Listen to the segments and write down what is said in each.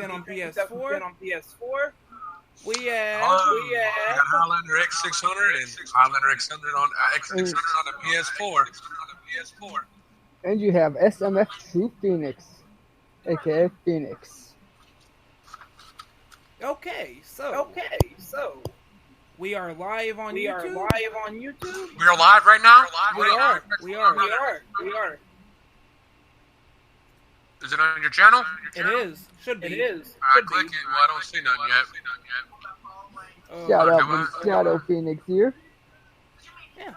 been on PS4. We have Highlander X600 and Highlander X600 on the PS4. And you have SMF True Phoenix, aka Phoenix. Okay, so we are live on YouTube. We are live right now. We are. Is it on your channel? It is. Should be. I click it. Well, I don't see none yet. Shadow Phoenix here. Yeah.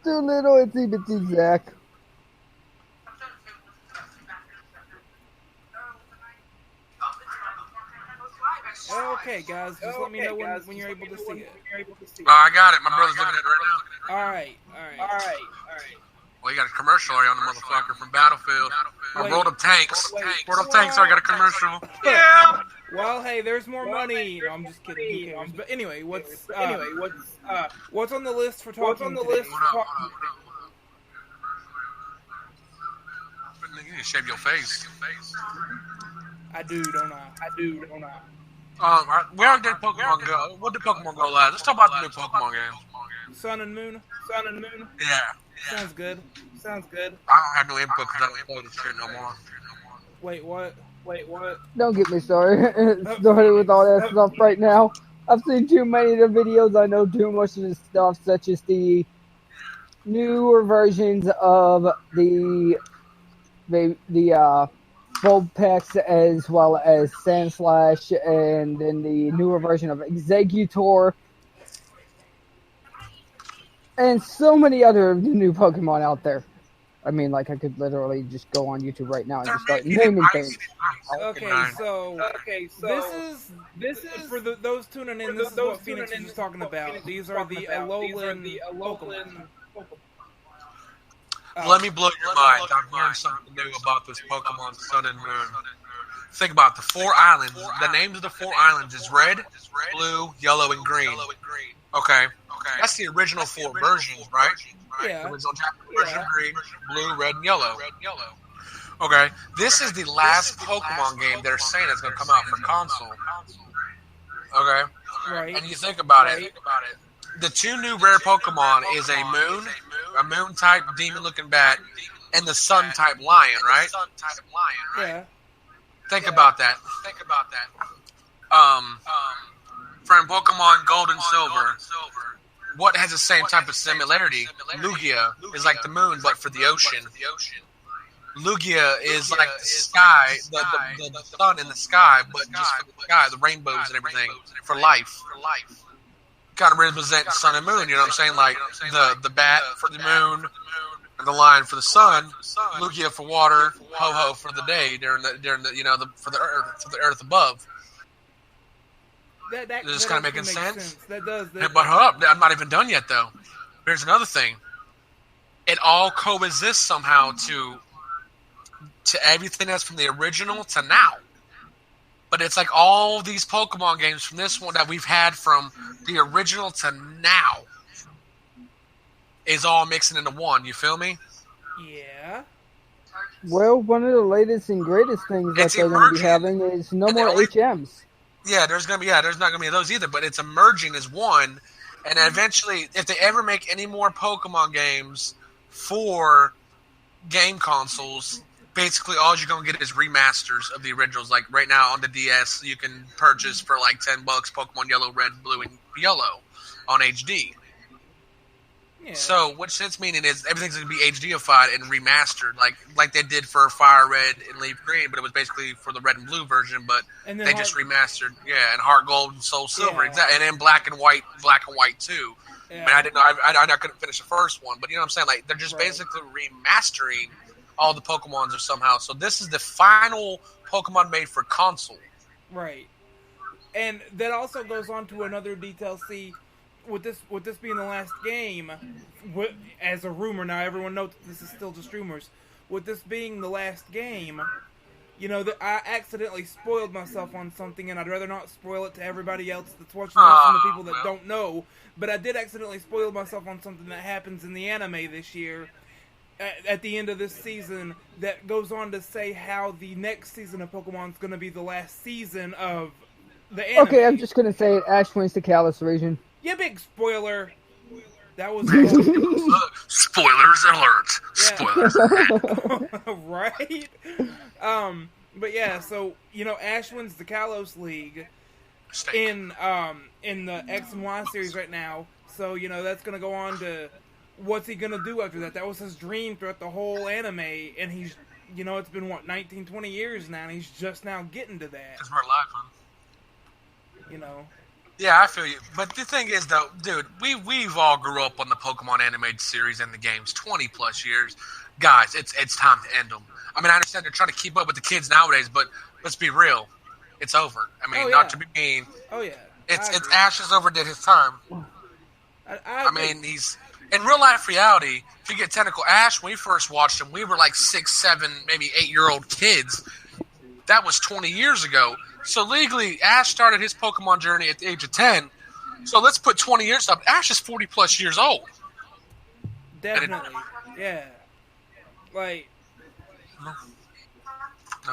Too little, itsy bitsy Zach. Okay, guys, just let me know when you're able to see it. I got it. My brother's looking at it right now. All right. Well, you got a commercial on the motherfucker from Battlefield. World of Tanks. World of Tanks, I got a commercial. Yeah. Well, hey, there's more money. No, I'm just kidding. Who cares? But anyway, what's on the list for talking today? You need to shave your face. I do, don't I? We already did Pokemon Go. What did Pokemon Go last? Let's talk about the new Pokemon game. Sun and Moon? Yeah. Sounds good. I don't have no input because I don't play this shit no more. Wait, what? Don't get me started. Started with all that stuff right now. I've seen too many of the videos. I know too much of the stuff, such as the newer versions of the Vulpix as well as Sandslash, and then the newer version of Exeggutor, and so many other new Pokemon out there. I mean, like, I could literally just go on YouTube right now and just start naming things. Okay, so this is for those tuning in. This is what Phoenix was talking about. These are the Alolan Pokemon. Let me blow your mind. I've learned something new about this Pokemon Sun and Moon. Think about the 4 islands. The names of the 4 islands is Red, Blue, Yellow, and Green. Okay. That's the original 4 versions, right? Yeah. The original Japanese version, Green, Blue, Red, and Yellow. Okay. This is the last Pokemon game they're saying is going to come out for console. Okay. Right. And you think about it. The 2 new rare Pokemon is a moon type demon looking bat, and the sun type lion, right? Yeah. Think about that. From Pokemon Gold and Silver, what has the same type of similarity? Lugia is like the moon, but for the ocean. Lugia is like the sky, the sun in the sky, but just for the sky, the rainbows and everything, for life. Kind of represent sun and moon, you know what I'm saying? Like the bat for the moon, and the lion for the sun, Lugia for water, Ho-Ho for the day during the for the earth above. That Is this kind of making sense? That does. But hold up, I'm not even done yet though. Here's another thing. It all coexists somehow to everything that's from the original to now. But it's like all these Pokemon games from this one that we've had from the original to now is all mixing into one. You feel me? Yeah. Well, one of the latest and greatest things that they're going to be having is no more HMs. Yeah, there's not gonna be those either. But it's emerging as one, and eventually, if they ever make any more Pokemon games for game consoles, basically all you're gonna get is remasters of the originals. Like right now on the DS, you can purchase for like $10 Pokemon Yellow, Red, Blue, and Yellow on HD. Yeah. So what it's meaning is everything's gonna be HDified and remastered, like they did for Fire Red and Leaf Green, but it was basically for the Red and Blue version, but they just remastered, and Heart Gold and Soul Silver, exactly, and then Black and White too. Yeah. I mean, I couldn't finish the first one, but you know what I'm saying? Like they're just basically remastering all the Pokemons somehow. So this is the final Pokemon made for console. Right. And that also goes on to another detail. See, with this being the last game, as a rumor, now everyone knows this is still just rumors. With this being the last game, you know, I accidentally spoiled myself on something, and I'd rather not spoil it to everybody else that's watching this and the people that don't know. But I did accidentally spoil myself on something that happens in the anime this year. at the end of this season that goes on to say how the next season of Pokemon is going to be the last season of the anime. Okay, I'm just gonna say it. Ash wins the Kalos region. Yeah, big spoiler. That was spoilers alert. Spoilers. Right. But yeah, so Ash wins the Kalos League in the X and Y series right now. So that's gonna go on to what's he gonna do after that. That was his dream throughout the whole anime, and he's it's been 19, 20 years now, and he's just now getting to that. Because we're alive, huh? Yeah, I feel you. But the thing is, though, dude, we've all grew up on the Pokemon animated series and the games 20 plus years. Guys, it's time to end them. I mean, I understand they're trying to keep up with the kids nowadays, but let's be real, it's over. I mean, not to be mean. Oh yeah. It's Ash has overdid his time. I mean, he's in real life reality. If you get technical, Ash, when we first watched him, we were like 6, 7, maybe 8-year-old kids. That was 20 years ago. So legally, Ash started his Pokemon journey at the age of 10. So let's put 20 years up. Ash is 40 plus years old. Definitely. Yeah. Like. No.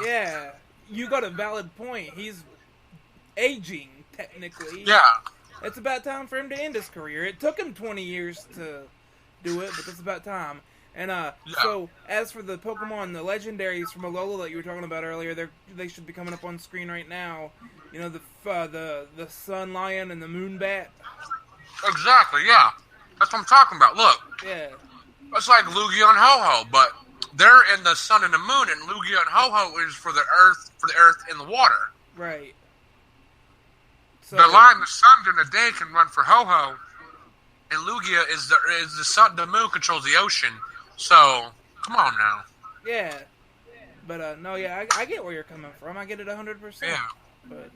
Yeah. You got a valid point. He's aging, technically. Yeah. It's about time for him to end his career. It took him 20 years to do it, but it's about time. And so as for the Pokemon, the legendaries from Alola that you were talking about earlier, they should be coming up on screen right now. The Sun Lion and the Moon Bat. Exactly, yeah. That's what I'm talking about. Look. Yeah. It's like Lugia and Ho-Oh, but they're in the sun and the moon, and Lugia and Ho-Oh is for the earth and the water. Right. So, the line, the sun during the day can run for Ho-Oh, and Lugia is the sun. The moon controls the ocean. So come on now. Yeah. But no, yeah, I get where you're coming from. I get it 100%. Yeah. But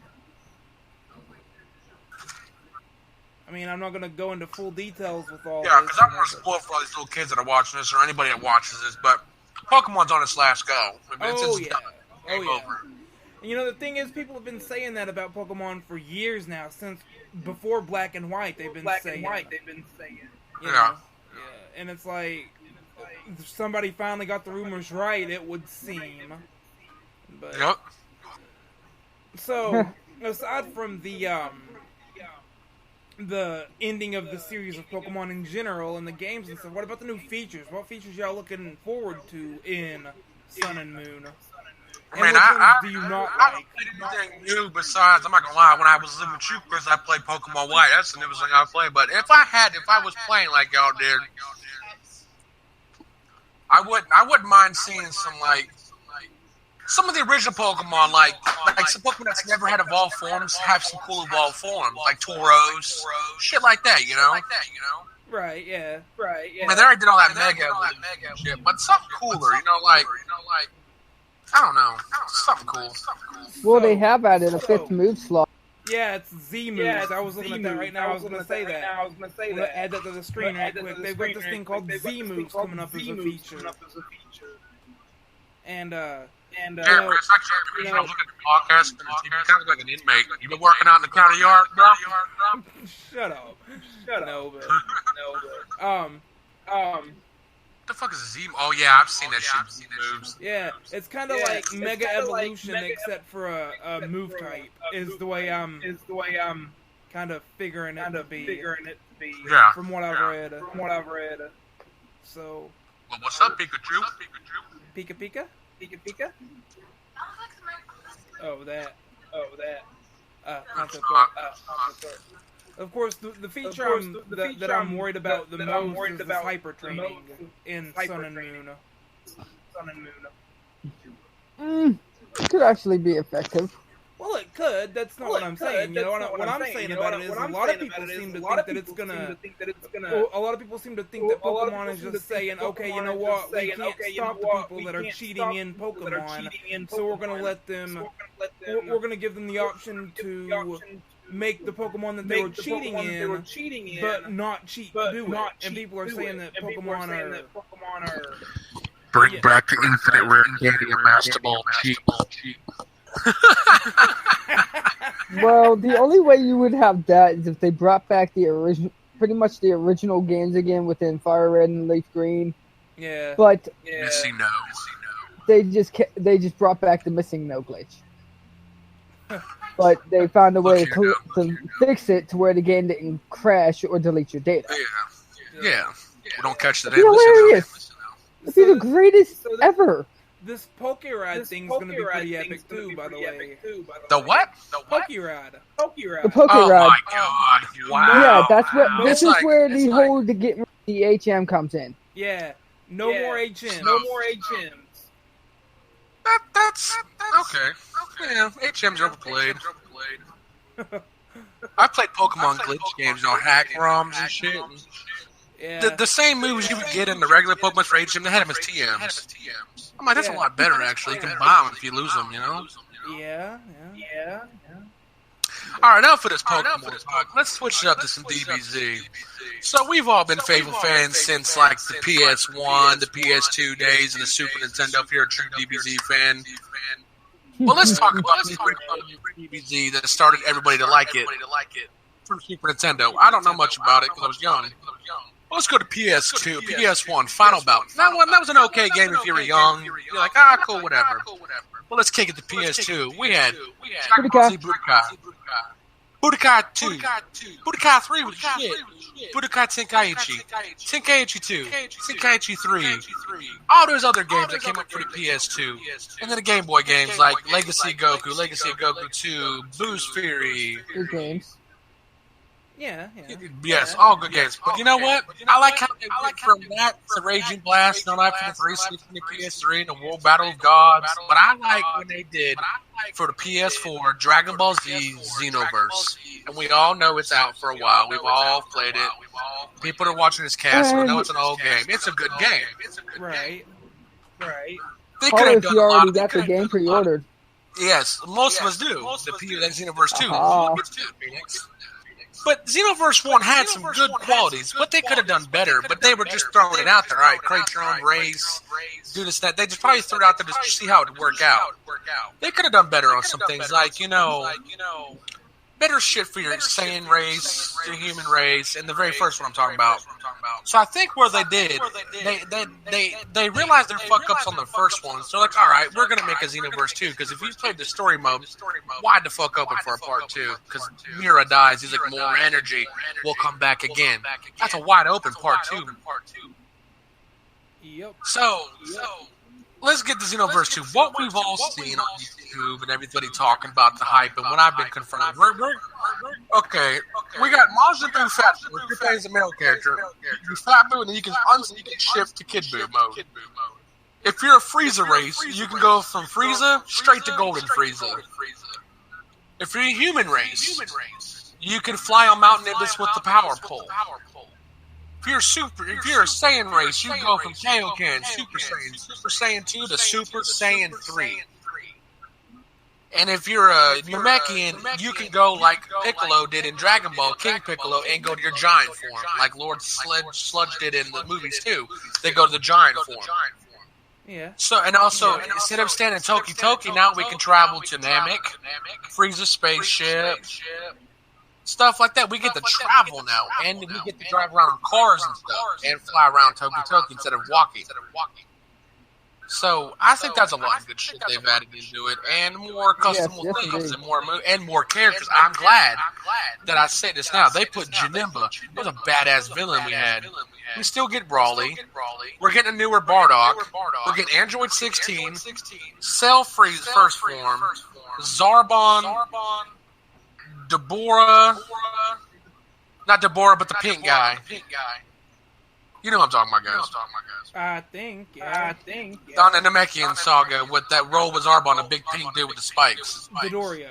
I mean, I'm not gonna go into full details with all. Yeah, because I'm gonna spoil for all these little kids that are watching this, or anybody that watches this. But Pokemon's on its last go. It's yeah. over. And the thing is, people have been saying that about Pokemon for years now, since before Black and White. They've been saying. Yeah. And it's like somebody finally got the rumors right. It would seem. But, yep. So, aside from the ending of the series of Pokemon in general and the games and stuff, what about the new features? What features y'all looking forward to in Sun and Moon? I mean, I do you not like? Anything new besides, I'm not gonna lie, when I was living with you, Chris, I played Pokemon White. That's the newest thing I played. But if I was playing like y'all did, I wouldn't mind seeing some of the original Pokemon, like some Pokemon that's never had evolved forms, have some cool evolved forms, like Tauros, shit like that, Right, yeah. I mean, they already did all that Mega Evolution shit, but something cooler, like I don't know, something cool. Well, they have added a 5th move slot. Yeah, it's Z moves. I was looking at that right now. I was going to say that. I'm going to add that to the screen right quick. They've got this thing called Z moves coming up as a feature. And yeah, Chris, I was looking at the podcast, and you kind of like an inmate. You been working out in the county yard, bro? Shut up. No, but what the fuck is a Z? Oh yeah, I've seen that shit. Z moves. Yeah, it's kind of like Mega Evolution, except for a move type. Is the way I'm kind of figuring it to be. Yeah. From what I've read. So. Well, what's up, Pikachu? Pika? Oh, that. Concept art. Of course, the feature that I'm worried about the most is the hyper training in Sun and Moon. It could actually be effective. Well, it could. That's not what I'm saying. What I'm saying about it is a lot of people seem to think that it's gonna. A lot of people seem to think that Pokemon is just saying, okay, you know what, we can't stop the people that are cheating in Pokemon, so we're gonna let them. We're gonna give them the option to make the Pokemon that they were cheating in, but not cheat to do it. And people are saying that Pokemon are. Bring back the infinite rare candy and Master Ball cheat. Well, the only way you would have that is if they brought back the original, pretty much the original games again within Fire Red and Leaf Green, Yeah. But Missing no. they just brought back the missing no glitch. But they found a way to fix it to where the game didn't crash or delete your data. Yeah. We don't catch the It'd be hilarious. It'd be the greatest ever. This Pokerad thing's gonna be pretty epic too, by the way. The what? Pokerad. The Pokerad. Oh my god! Wow. Yeah, that's what. This is where the it's whole to get rid of the HM comes in. Yeah. No more HMs. That's okay. Yeah, HM's overplayed. I played Pokemon glitch games, hack ROMs and shit. Yeah. The same moves you would get in the regular Pokemon for HM, they had them as TMs. I'm like, that's a lot better, actually. You can buy them if you lose them, Yeah. Alright, now for this Pokemon talk, let's switch it up to some DBZ. So we've all been faithful fans since, like, the PS1, the PS2 days, and the Super Nintendo, if you're a true DBZ fan. Well, let's talk about the DBZ that started everybody to like it from Super Nintendo. I don't know much about it because I was young. Well, let's go to PS2, PS1, Final Bout. That was an okay game if you were young. You're like, cool, whatever. Well, let's kick it to PS2. We had Dragon Ball Z Budokai. Budokai 2. Budokai 3 was shit. Budokai Tenkaichi. Tenkaichi 2. Tenkaichi 3. All those other games that came up for the PS2. And then the Game Boy games like Legacy Goku, Legacy of Goku 2, Boost Fury. Good games. Yeah. Yes, all good games. But you know what? I like how they went from that to Raging Blast, No Life for the 360 and the PS3, and the World Battle of Gods. But I like when they did for the PS4 Dragon Ball Z Xenoverse. And we all know it's out for a while. We've all played it. People that are watching this cast will know it's an old game. It's a good game. Right. They could have done you a lot. already got the game pre-ordered. Yes, most of us do. The Xenoverse 2. But Xenoverse 1 had some good qualities, but they could have done better. But they were just throwing it out there. All right, create your own race, do this, that. They just probably threw it out there to see how it would work out. They could have done better on some things, like, better shit for your Saiyan race, your human race, and the very first one I'm talking about. So I think where they did, they realized their fuck-ups on the first one. So they're like, all right, we're going to make a Xenoverse 2, because if you played the story mode, why'd the fuck open for a part 2? Because Mira dies, he's like, more energy, we'll come back again. That's a wide open part 2. Yep. So let's get to Xenoverse 2. What we've all seen on YouTube and everybody talking about the hype and what I've been confirmed. Okay, we got Majin Buu Fat Buu. If you're playing as a male character, you Fat Buu, and then you can shift to Kid Buu mode. If you're a Frieza race, you can go from Frieza straight to Golden Frieza. If you're a human race, you can fly on Mount Nimbus with the power pole. If you're a Saiyan race, you go from Kaioken, Super Saiyan 2 to Super Saiyan 3. And if you're a Namekian, you can go like Piccolo did in Dragon Ball, King Piccolo, and go to your giant form, like Lord Sludge did in the movies too. They go to the giant form. Yeah. So, and also, instead of standing Toki Toki, now we can travel to Namek, Frieza spaceship, stuff like that. We get to travel now, and we get to drive around in cars and stuff, and fly around Toki Toki instead of walking. So I think that's a lot of good shit they've added into it, and more customable things, and more characters. I'm glad that I say this now. They put Janemba. It was a badass villain we had. We still get Brawly. We're getting a newer Bardock. We're getting Android 16, Cell Freeze first form, Zarbon, Deborah, not Deborah, but the pink guy. You know what I'm talking about, guys. I think. Yeah. On the Namekian saga with that roll with Zarbon, a big pink dude with the spikes. Dodoria.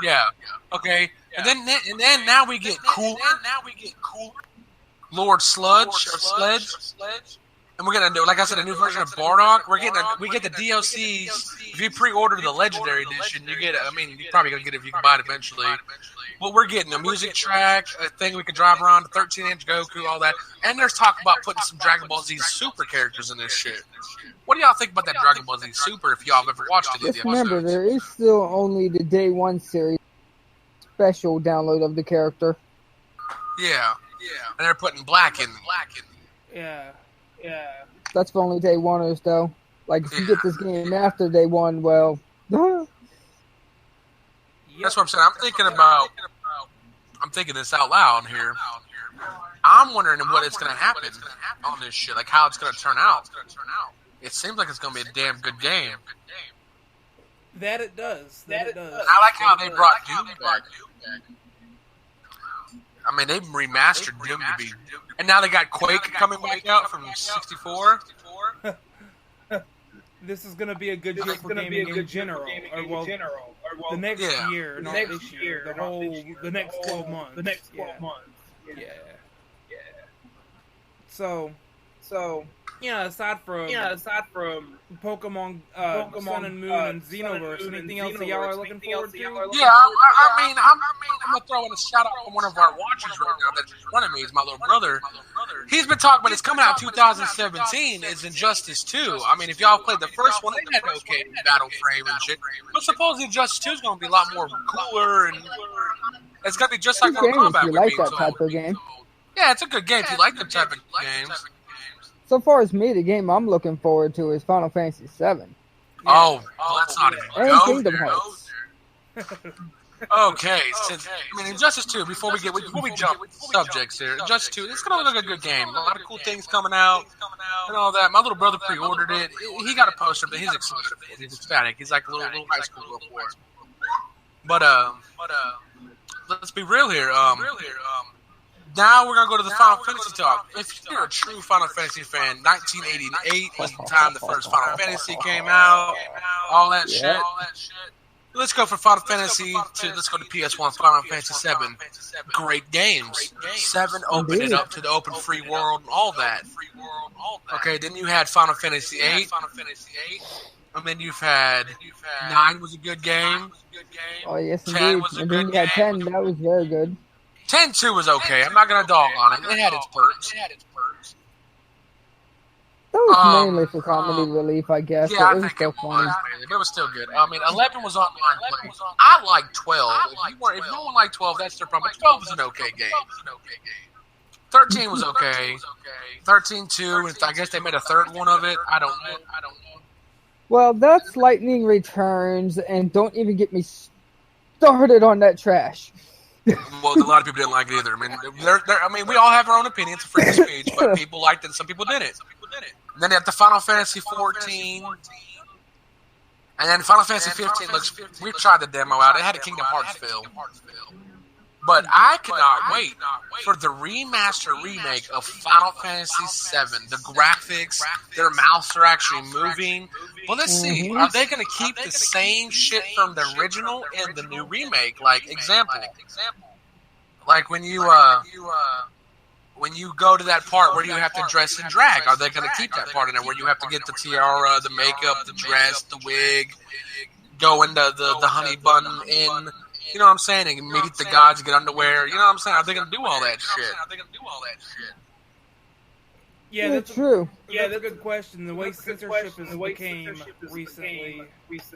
Yeah. Okay. And then now we get Cooler. Lord Sludge or Sledge. And we're gonna do, like I said, a new version of Bardock. We get the DLCs. If you pre-order the Legendary Edition, you get. I mean, you're probably gonna get it if you can buy it eventually. But we're getting a music track, a thing we can drive around, a 13-inch Goku, all that. And there's talk about putting some Dragon Ball Z Super characters in this shit. What do y'all think about that Dragon Ball Z Super? If y'all have ever watched it, just remember, there is still only the Day 1 series special download of the character. Yeah. And they're putting black in. Yeah. That's for only day oneers, though. Like, if you get this game after day one, well, That's what I'm saying. I'm thinking this out loud here. I'm wondering what it's going to happen on this shit, like how it's going to turn out. It seems like it's going to be a damn good game. That it does. I like how they brought Doom back. I mean, they remastered Doom to be, and now they got Quake coming back out from '64. This is going to be a good year for gaming in general. The next year, not this year. The next 12 months. Yeah. So, aside from Pokemon Sun and Moon and Xenoverse, anything else that y'all are looking forward to? Yeah, I mean, I'm gonna throw in a shout out from one of our watchers right now that's in front of me. Is my little brother. He's been talking about it's coming out 2017. It's Injustice 2. I mean, if y'all played the first one, they had an okay battle frame and shit. But supposedly Injustice 2 is gonna be a lot more cooler and it's gonna be just like Mortal Kombat. You like that type of game? Yeah, it's a good game if you like the type of games. So far as me, the game I'm looking forward to is Final Fantasy VII. Oh, let's not even and go Kingdom there. Hearts. Okay, Injustice 2. Before we jump subjects here, Injustice 2. It's gonna look like a good game. A lot of cool things coming out and all that. My little brother pre-ordered it. He got a poster, but he's excited. He's ecstatic. He's like a little high school girl for it. But let's be real here. Now we're going to go to the Final Fantasy talk. If you're a true Final Fantasy fan, 1988 was the time the first Final Fantasy came out, all that shit. Let's go for Final Fantasy let's go to PS1, Final Fantasy 7. Great games. 7 opened it up to the open free world, all that. Okay, then you had Final Fantasy 8. And then you've had 9 was a good game. Oh, yes, 10 indeed. was a And good then you had game. 10. That was very good. 10-2 was okay. I'm not going to dog on it. It had its perks. That was mainly for comedy relief, I guess. Yeah, But it I was think still it was. funny. It was still good. I mean, 11 was online play. I like 12. If no one liked 12, that's their problem. But 12 was an okay game. 13 was okay. 13-2. I guess they made a third one of it. I don't know. Well, that's Lightning Returns, and don't even get me started on that trash. Well, a lot of people didn't like it either. I mean, we all have our own opinions of free speech, but people liked it and some people didn't. And then at the Final Fantasy 14, and then Final Fantasy 15 looks. We tried the demo out. It had a Kingdom Hearts feel. But I cannot wait for the remake of Final Fantasy VII. The graphics, their mouths are actually moving. Well, let's see. Are they going to keep the same shit from the original in the new remake? Like, example. Like when you go to that part where you have to dress in drag, are they going to keep that part in there where you have to get the tiara, the makeup, the dress, the wig, go into the honey bun in? You know what I'm saying? And meet the gods, get underwear. You know what I'm saying? Are they going to do all that shit? Yeah, that's true. That's a good question. The way censorship has became recently, it's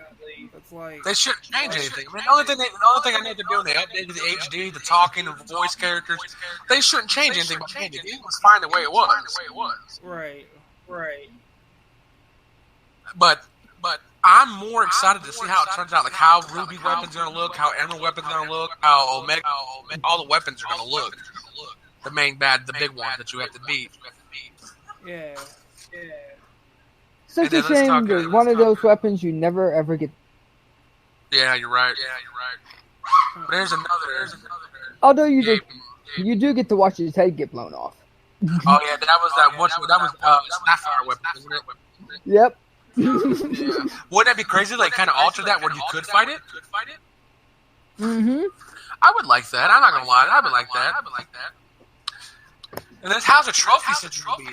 like they shouldn't change anything. I mean, the only thing I know they're doing, they updated the HD, the talking, the voice characters. They shouldn't change anything. But change it. It was fine the way it was. Right. But I'm more excited to see how it turns out. Like how Ruby weapons are gonna look, how Emerald weapons are gonna look, how Omega, all the weapons are gonna look. The main bad, the big one that you have to beat. Yeah. Such a shame that one of those weapons you never ever get. Yeah, you're right. But there's another. Although you do get to watch his head get blown off. Oh yeah, that was Sapphire weapon, isn't it? Yep. Wouldn't that be crazy? Like kind of alter that where you could fight it. Mm-hmm. I would like that. I'm not gonna lie. I would like that. And that's how's a trophy system be?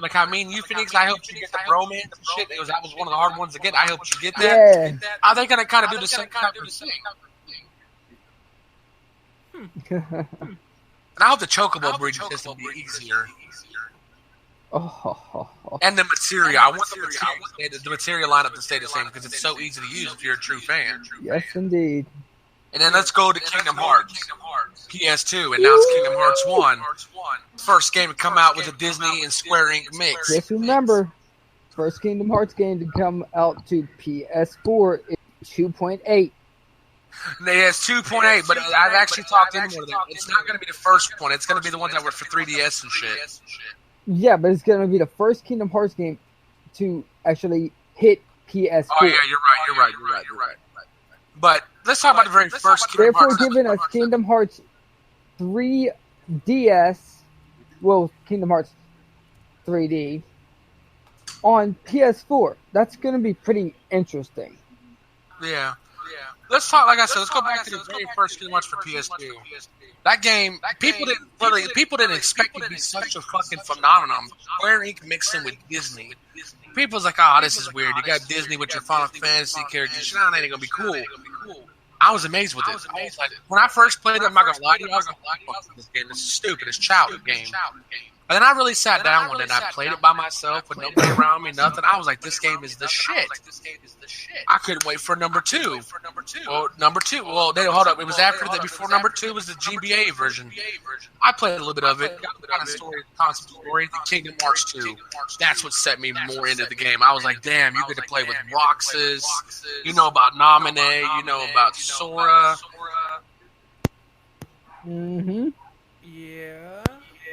Like I mean, you Phoenix, I helped you get the bromance and shit. That was one of the hard ones to get. I helped you get that. Yeah. Are they gonna kind of do the same type of thing? And I hope the chocobo breeding system be easier. And the materia. I want the materia lineup to stay the same because it's so easy to use if you're a true fan. Yes, indeed. And then let's go to Kingdom Hearts. PS2, and now it's Kingdom Hearts 1. First game to come out with a Disney and Square Enix mix. Just remember, first Kingdom Hearts game to come out to PS4 is 2.8. Yeah, it's 2.8, but I've actually talked into more of that. It's not going to be the first one. It's going to be the ones that were for 3DS and shit. Yeah, but it's going to be the first Kingdom Hearts game to actually hit PS4. Oh, yeah, you're right. But let's talk about the very first Kingdom Therefore, Hearts. giving us Kingdom Hearts 3DS, well, Kingdom Hearts 3D, on PS4. That's going to be pretty interesting. Yeah. Let's talk. Like I said, let's go back to the very first Kingdom Hearts for PS2. That game, people didn't expect it to be such a fucking phenomenon. Square Enix mixing with Disney. People's like, oh, this is weird. You got Disney with your Final Fantasy characters. That ain't gonna be cool. I was amazed with it. I was like, when I first played it, I'm not gonna lie to you, I was like, fuck this game. This is stupid. It's a child game. And then I really sat down one day and I played it by myself with nobody around me, nothing. I was like, this game is the shit. I couldn't wait for number 2. Well, number 2. Well, hold up. It was after that. Before number 2 was the GBA version. I played a little bit of it. Got the kind of story, concept story. The Kingdom Hearts 2. That's what set me more into the game. I was like, damn, you get to play with Roxas. You know about Naminé. You know about Sora. Mm-hmm. Yeah.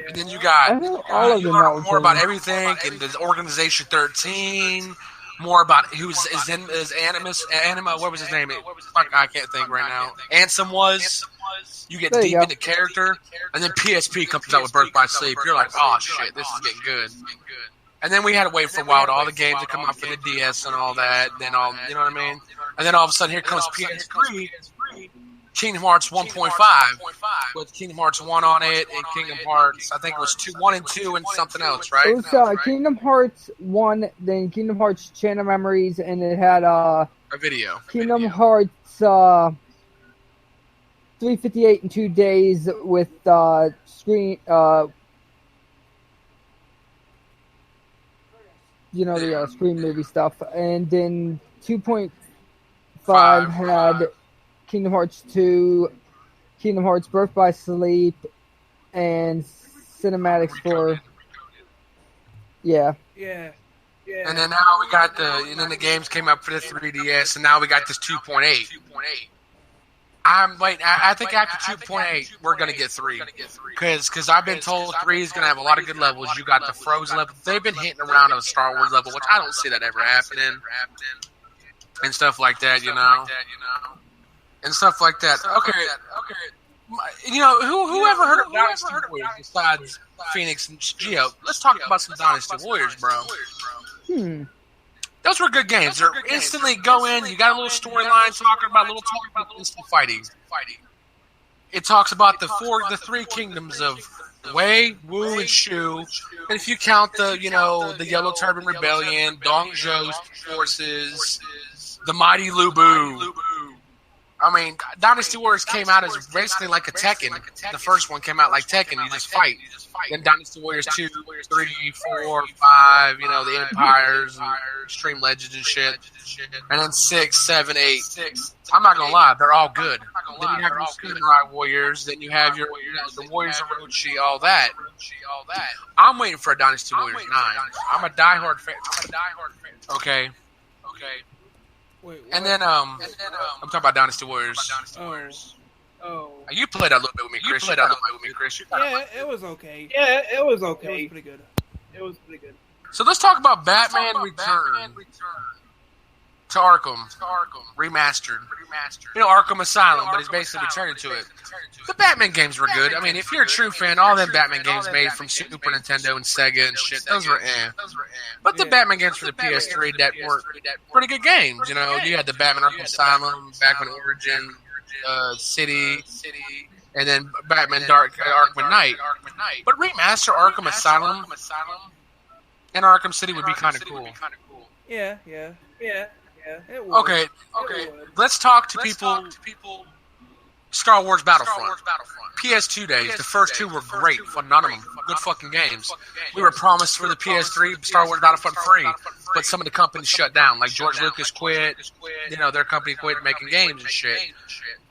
And then you got all of you them learn more about everything and the Organization 13. More about who's Anima. What was his name? Fuck, I can't think right now. Ansem was. You get deep into character, and then PSP comes out with Birth by Sleep. You're like, oh shit, this is getting good. And then we had to wait for a while to all the games to come out for the DS and all that. Then you know what I mean? And then all of a sudden, here comes PS3. Kingdom Hearts 1.5 with Kingdom Hearts 1 on it and Kingdom Hearts, I think it was 1 and 2 and something else, right? It was Kingdom Hearts 1, then Kingdom Hearts Chain of Memories, and it had a video. Kingdom Hearts 358 in 2 days with screen, the Screen movie stuff, and then 2.5 had Kingdom Hearts 2, Kingdom Hearts Birth by Sleep, and cinematics for... Yeah. And then now we got the games came up for the 3DS, and now we got this 2.8. I think after 2.8, we're going to get 3. Because I've been told 3 is going to have a lot of good levels. You got the Frozen level. They've been hitting around a Star Wars level, which I don't see that ever happening. And stuff like that, And stuff like that. Okay. Who ever heard of Dynasty Warriors besides Phoenix and Geo? Let's talk about some Dynasty Warriors, bro. Those were good games. They're instantly go in. You got a little storyline talking about instant fighting. It talks about the 3 kingdoms of Wei, Wu, and Shu. And if you count the Yellow Turban Rebellion, Dong Zhou's forces, the mighty Lu Bu. I mean, Dynasty Warriors came out as basically like a Tekken. The first one came out like Tekken. You just fight. Then Dynasty Warriors 2, 3, 4, 5, the Empires, and Extreme Legends and shit. And then 6, 7, 8. I'm not going to lie. They're all good. Then you have your Samurai Warriors. Then you have your the Warriors of Orochi, all that. I'm waiting for a Dynasty Warriors 9. I'm a diehard fan. Okay. Wait, and then I'm talking about Dynasty Warriors. You played that a little bit with me, Chris. Yeah, it was okay. It was pretty good. So let's talk about Batman Return to Arkham remastered. Arkham Asylum, but he's basically returning to it. The Batman games were good. I mean, if you're a true fan, all them Batman games made from Super Nintendo and Sega and shit, those were But the Batman games for the PS3 that were pretty good games. You had the Batman Arkham Asylum, Batman Origin, City, and then Batman Arkham Knight. But remaster Arkham Asylum and Arkham City would be kind of cool. Yeah. It would. Okay. Let's talk to people Star Wars Battlefront. PS2 days, the first two were great, phenomenal, good fucking games. We were promised for the PS3 Star Wars Battlefront free, but some of the companies shut down. Like George Lucas quit, their company quit making games and shit.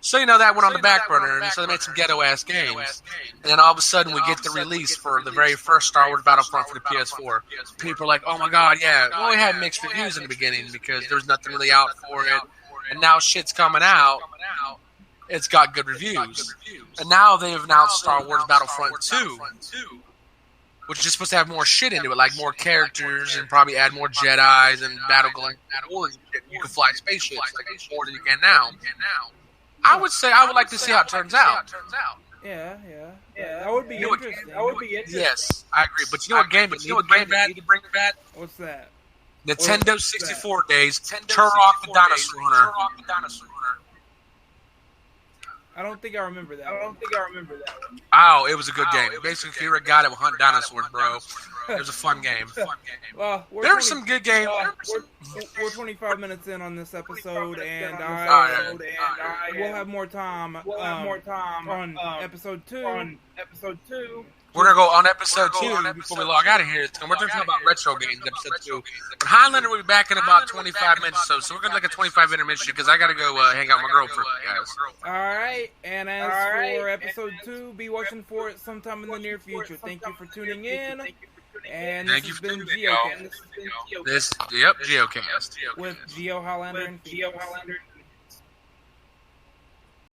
So, that went on the back burner, and so they made some ghetto-ass games. And then all of a sudden, we get the release for the very first Star Wars Battlefront for the PS4. People are like, oh my god, yeah. Well, we had mixed reviews in the beginning because there was nothing really out for it. And now shit's coming out. It's got good reviews. And now they've announced Star Wars Battlefront 2, which is supposed to have more shit into it, like more characters and probably add more Jedis and battle wars and shit. You can fly spaceships like more than you can now. I would say I would like to see how it turns out. Yeah. That would be interesting. Yes, I agree. But you know what game it need to bring back? What's that? Nintendo 64 days, Turok the Dinosaur Hunter. I don't think I remember that. Oh, it was a good game. Basically, you're a guy that will hunt dinosaurs, bro. It was a fun game. Well, there were some good games. We're 25 minutes in on this episode, and we'll have more time. On episode 2. We're going to go on episode 2 before we log out of here. We're talking about retro games, episode 2. But Highlander will be back in about 25 minutes or so. So we're going to like a 25 intermission because I got to go hang out with my girlfriend, guys. Alright, and as for episode 2, be watching for it sometime in the near future. Thank you for tuning in. And this has been Giocast. Giocast. With Gio Highlander and